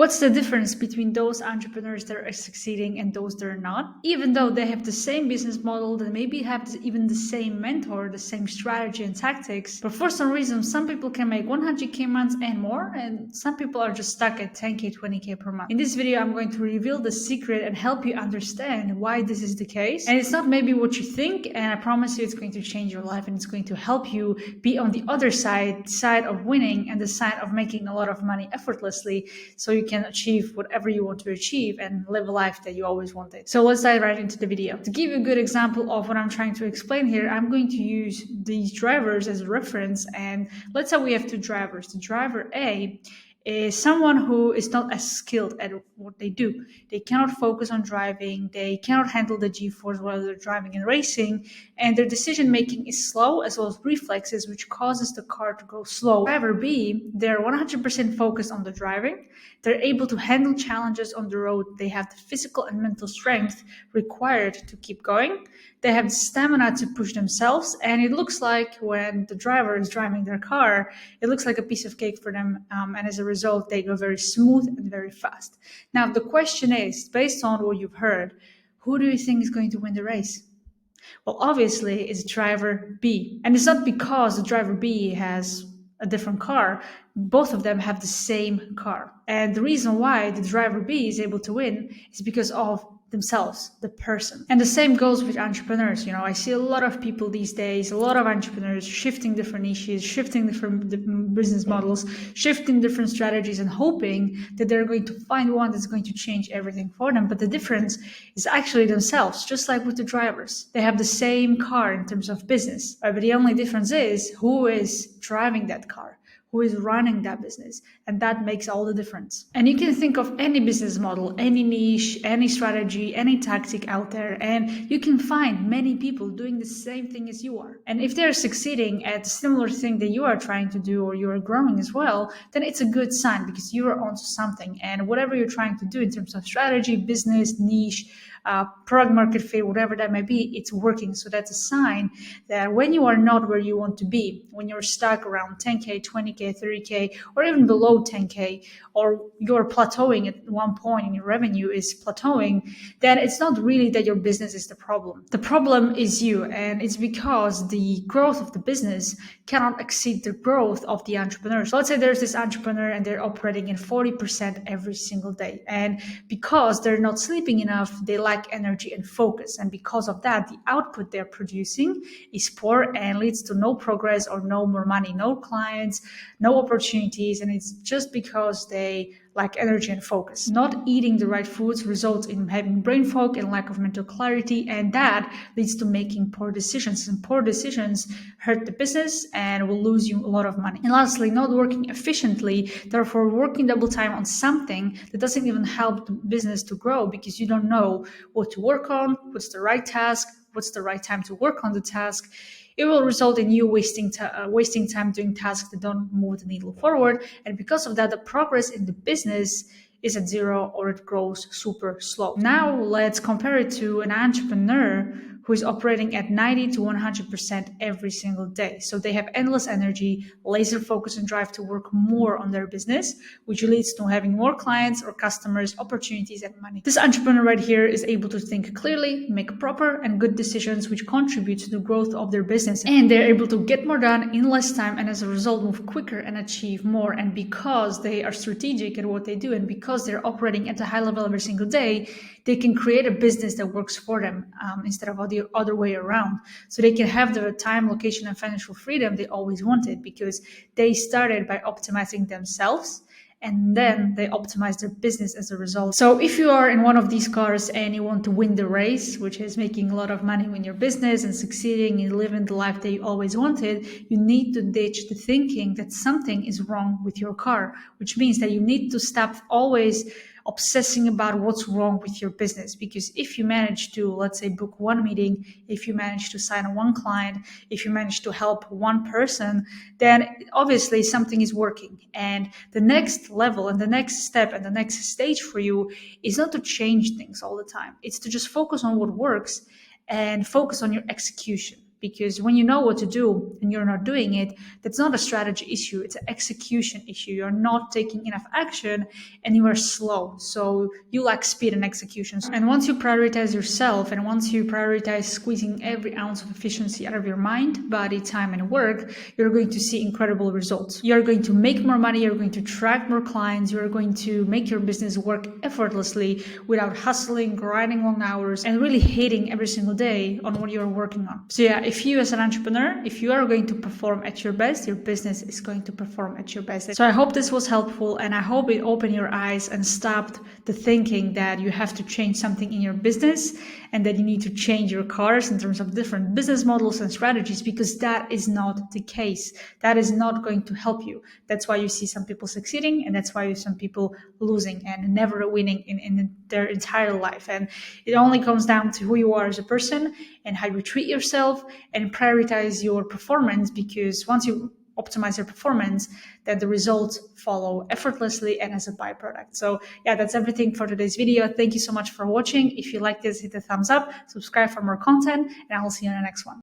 What's the difference between those entrepreneurs that are succeeding and those that are not? Even though they have the same business model, they maybe have even the same mentor, the same strategy and tactics, but for some reason, some people can make 100K months and more, and some people are just stuck at 10K, 20K per month. In this video, I'm going to reveal the secret and help you understand why this is the case. And it's not maybe what you think, and I promise you it's going to change your life and it's going to help you be on the other side of winning and the side of making a lot of money effortlessly, so you can achieve whatever you want to achieve and live a life that you always wanted. So let's dive right into the video. To give you a good example of what I'm trying to explain here, I'm going to use these drivers as a reference. And let's say we have two drivers. The driver A is someone who is not as skilled at what they do. They cannot focus on driving, they cannot handle the G-force while they're driving and racing, and their decision making is slow, as well as reflexes, which causes the car to go slow. Driver B, they're 100% focused on the driving. They're able to handle challenges on the road. They have the physical and mental strength required to keep going. They have the stamina to push themselves, and it looks like when the driver is driving their car, it looks like a piece of cake for them, and as a result, they go very smooth and very fast. Now, the question is, based on what you've heard, who do you think is going to win the race? Well, obviously, it's driver B. And it's not because the driver B has a different car. Both of them have the same car. And the reason why the driver B is able to win is because of themselves, the person. And the same goes with entrepreneurs. You know, I see a lot of people these days, a lot of entrepreneurs shifting different niches, shifting different business models, shifting different strategies, and hoping that they're going to find one that's going to change everything for them. But the difference is actually themselves, just like with the drivers. They have the same car in terms of business, but the only difference is who is driving that car, who is running that business, and that makes all the difference. And you can think of any business model, any niche, any strategy, any tactic out there, and you can find many people doing the same thing as you are. And if they're succeeding at a similar thing that you are trying to do, or you are growing as well, then it's a good sign, because you are onto something. And whatever you're trying to do in terms of strategy, business, niche, product market fit, whatever that may be, it's working. So that's a sign that when you are not where you want to be, when you're stuck around 10K, 20K, 30K, or even below 10K, or you're plateauing at one point and your revenue is plateauing, then it's not really that your business is the problem. The problem is you, and it's because the growth of the business cannot exceed the growth of the entrepreneur. So let's say there's this entrepreneur and they're operating in 40% every single day. And because they're not sleeping enough, they lack energy and focus. And because of that, the output they're producing is poor and leads to no progress or no more money, no clients, no opportunities. And it's just because they lack energy and focus. Not eating the right foods results in having brain fog and lack of mental clarity, and that leads to making poor decisions. And poor decisions hurt the business and will lose you a lot of money. And lastly, not working efficiently, therefore working double time on something that doesn't even help the business to grow, because you don't know what to work on, what's the right task, what's the right time to work on the task. It will result in you wasting time doing tasks that don't move the needle forward. And because of that, the progress in the business is at zero, or it grows super slow. Now let's compare it to an entrepreneur who is operating at 90 to 100% every single day. So they have endless energy, laser focus, and drive to work more on their business, which leads to having more clients or customers, opportunities, and money. This entrepreneur right here is able to think clearly, make proper and good decisions, which contribute to the growth of their business. And they're able to get more done in less time, and as a result, move quicker and achieve more. And because they are strategic at what they do, and because they're operating at a high level every single day, they can create a business that works for them instead of the other way around. So they can have the time, location, and financial freedom they always wanted, because they started by optimizing themselves, and then they optimize their business as a result. So if you are in one of these cars and you want to win the race, which is making a lot of money in your business and succeeding and living the life that you always wanted, you need to ditch the thinking that something is wrong with your car, which means that you need to stop always obsessing about what's wrong with your business. Because if you manage to, let's say, book one meeting, if you manage to sign one client, if you manage to help one person, then obviously something is working. And the next level and the next step and the next stage for you is not to change things all the time. It's to just focus on what works and focus on your execution. because when you know what to do and you're not doing it, that's not a strategy issue, it's an execution issue. You're not taking enough action and you are slow. So you lack speed and execution. And once you prioritize yourself and once you prioritize squeezing every ounce of efficiency out of your mind, body, time, and work, you're going to see incredible results. You're going to make more money, you're going to attract more clients, you're going to make your business work effortlessly without hustling, grinding long hours, and really hating every single day on what you're working on. So yeah, if you as an entrepreneur, if you are going to perform at your best, your business is going to perform at your best. So I hope this was helpful, and I hope it opened your eyes and stopped the thinking that you have to change something in your business and that you need to change your cars in terms of different business models and strategies, because that is not the case. That is not going to help you. That's why you see some people succeeding, and that's why you see some people losing and never winning in their entire life. And it only comes down to who you are as a person and how you treat yourself and prioritize your performance, because once you optimize your performance, then the results follow effortlessly and as a byproduct. So yeah, that's everything for today's video. Thank you so much for watching. If you like this, hit the thumbs up, subscribe for more content, and I will see you in the next one.